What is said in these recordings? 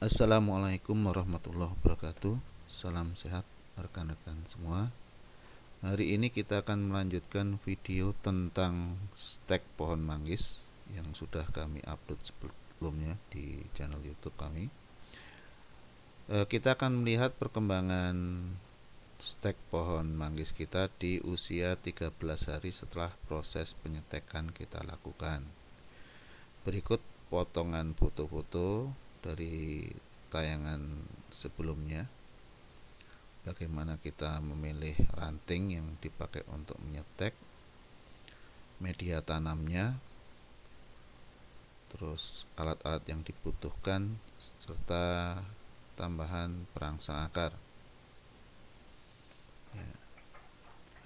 Assalamualaikum warahmatullahi wabarakatuh. Salam sehat rekan-rekan semua. Hari ini kita akan melanjutkan video tentang stek pohon manggis yang sudah kami upload sebelumnya di channel YouTube kami. Kita akan melihat perkembangan stek pohon manggis kita di usia 13 hari setelah proses penyetekan kita lakukan. Berikut potongan foto-foto dari tayangan sebelumnya, bagaimana kita memilih ranting yang dipakai untuk menyetek, media tanamnya, terus alat-alat yang dibutuhkan, serta tambahan perangsang akar.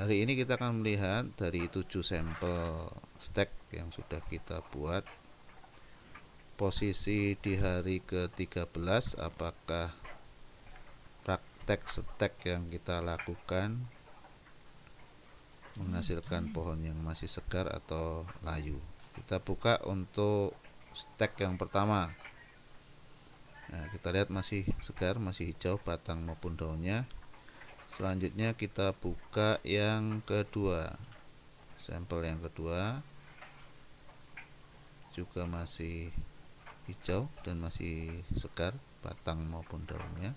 Hari ini kita akan melihat dari 7 sampel stek yang sudah kita buat, posisi di hari ke-13, apakah praktek stek yang kita lakukan menghasilkan pohon yang masih segar atau layu. Kita buka untuk stek yang pertama. Nah, kita lihat masih segar, masih hijau batang maupun daunnya. Selanjutnya kita buka yang kedua. Sampel yang kedua juga masih hijau dan masih segar batang maupun daunnya.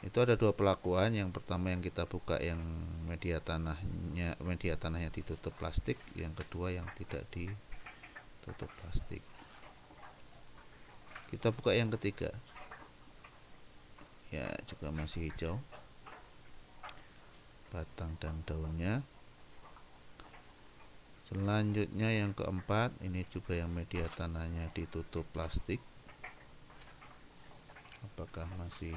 Itu ada dua pelakuan. Yang pertama yang kita buka yang media tanahnya ditutup plastik, yang kedua yang tidak ditutup plastik. Kita buka yang ketiga, ya juga masih hijau batang dan daunnya. Selanjutnya yang keempat, ini juga yang media tanahnya ditutup plastik. Apakah masih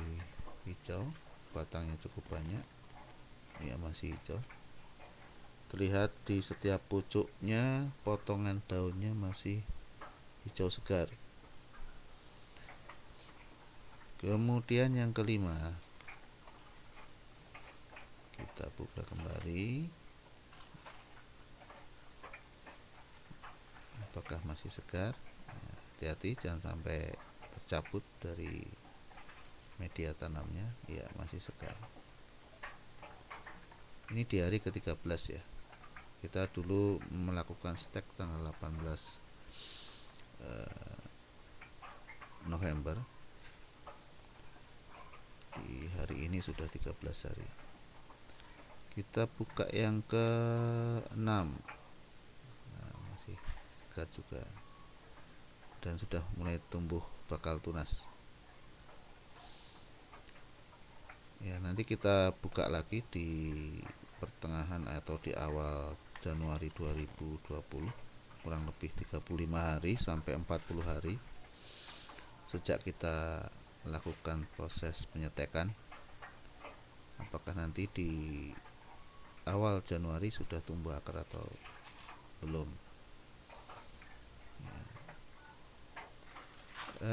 hijau? Batangnya cukup banyak. Ya, masih hijau. Terlihat di setiap pucuknya potongan daunnya masih hijau segar. Kemudian yang kelima, kita buka kembali. Apakah masih segar? Hati-hati jangan sampai tercabut dari media tanamnya. Ya, masih segar. Ini di hari ke-13 ya. Kita dulu melakukan stek tanggal 18 November. Di hari ini sudah 13 hari. Kita buka yang ke-6. Nah, masih segar juga dan sudah mulai tumbuh bakal tunas. Ya, nanti kita buka lagi di pertengahan atau di awal Januari 2020, kurang lebih 35 hari sampai 40 hari sejak kita melakukan proses penyetekan. Apakah nanti di awal Januari sudah tumbuh akar atau belum.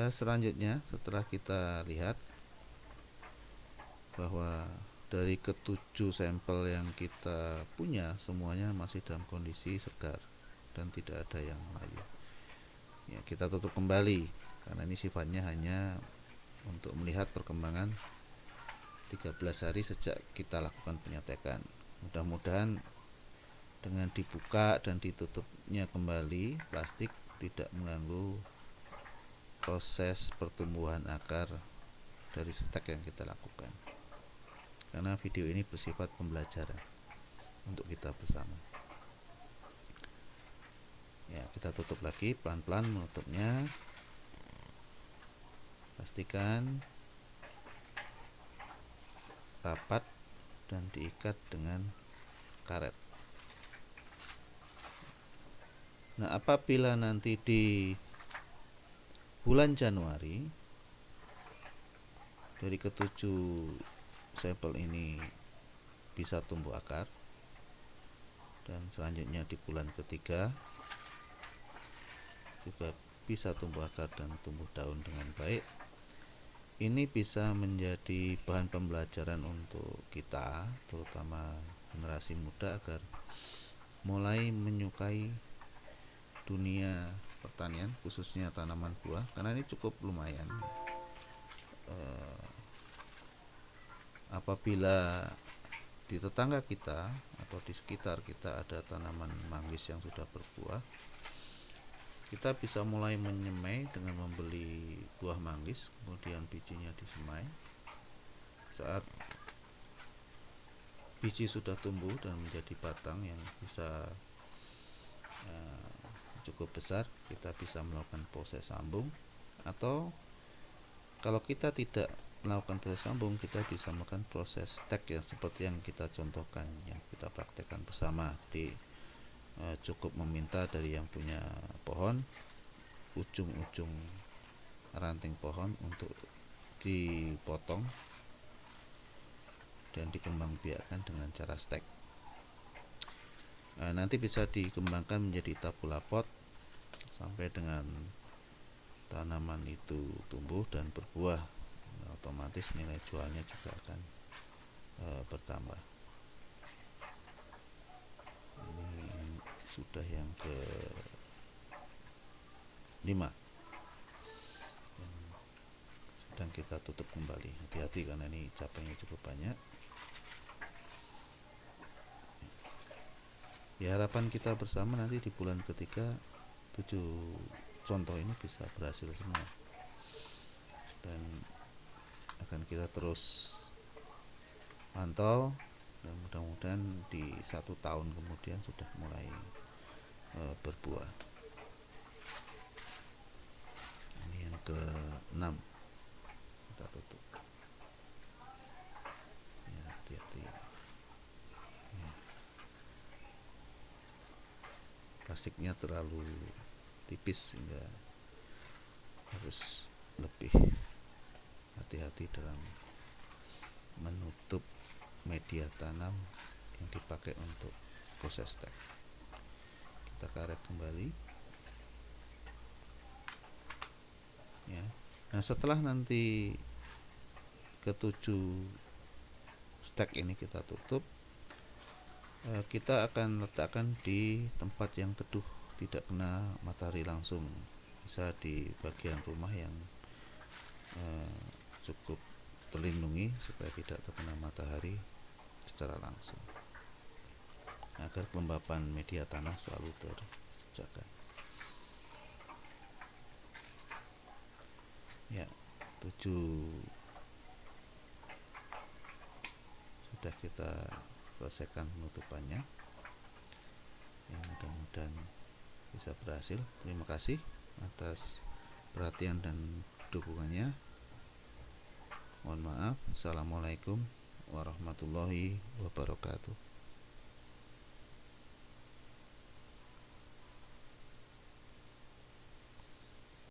Selanjutnya, setelah kita lihat bahwa dari ketujuh sampel yang kita punya semuanya masih dalam kondisi segar dan tidak ada yang layu, ya, kita tutup kembali karena ini sifatnya hanya untuk melihat perkembangan 13 hari sejak kita lakukan penyetekan. Mudah-mudahan dengan dibuka dan ditutupnya kembali plastik tidak mengganggu proses pertumbuhan akar dari stek yang kita lakukan, karena video ini bersifat pembelajaran untuk kita bersama. Ya, kita tutup lagi, pelan-pelan menutupnya. Pastikan rapat dan diikat dengan karet. Nah, apabila nanti di bulan Januari dari ketujuh sampel ini bisa tumbuh akar, dan selanjutnya di bulan ketiga juga bisa tumbuh akar dan tumbuh daun dengan baik, ini bisa menjadi bahan pembelajaran untuk kita, terutama generasi muda, agar mulai menyukai dunia pertanian, khususnya tanaman buah, karena ini cukup lumayan. Apabila di tetangga kita atau di sekitar kita ada tanaman manggis yang sudah berbuah, kita bisa mulai menyemai dengan membeli buah manggis, kemudian bijinya disemai. Saat biji sudah tumbuh dan menjadi batang yang bisa cukup besar, kita bisa melakukan proses sambung, atau kalau kita tidak melakukan proses sambung, kita bisa melakukan proses stek yang seperti yang kita contohkan, yang kita praktekkan bersama. Jadi cukup meminta dari yang punya pohon ujung-ujung ranting pohon untuk dipotong dan dikembangbiakkan dengan cara stek. Nanti bisa dikembangkan menjadi tabula pot sampai dengan tanaman itu tumbuh dan berbuah. Otomatis nilai jualnya juga akan bertambah. Ini sudah yang ke 5 yang sedang kita tutup kembali. Hati-hati karena ini capainya cukup banyak. Ya, harapan kita bersama nanti di bulan ketiga 7 contoh ini bisa berhasil semua, dan akan kita terus pantau, dan mudah-mudahan di 1 tahun kemudian sudah mulai berbuah. Ini yang ke-6 kita tutup. Ya, hati-hati ya. Plastiknya terlalu tipis sehingga harus lebih hati-hati dalam menutup media tanam yang dipakai untuk proses stek. Kita karet kembali ya. Nah, setelah nanti ke-7 stek ini kita tutup, kita akan letakkan di tempat yang teduh, tidak kena matahari langsung. Bisa di bagian rumah yang cukup terlindungi supaya tidak terkena matahari secara langsung, agar kelembapan media tanah selalu terjaga. Ya, 7 sudah kita selesaikan penutupannya. Ya, mudah-mudahan bisa berhasil. Terima kasih atas perhatian dan dukungannya. Mohon maaf. Assalamualaikum warahmatullahi wabarakatuh.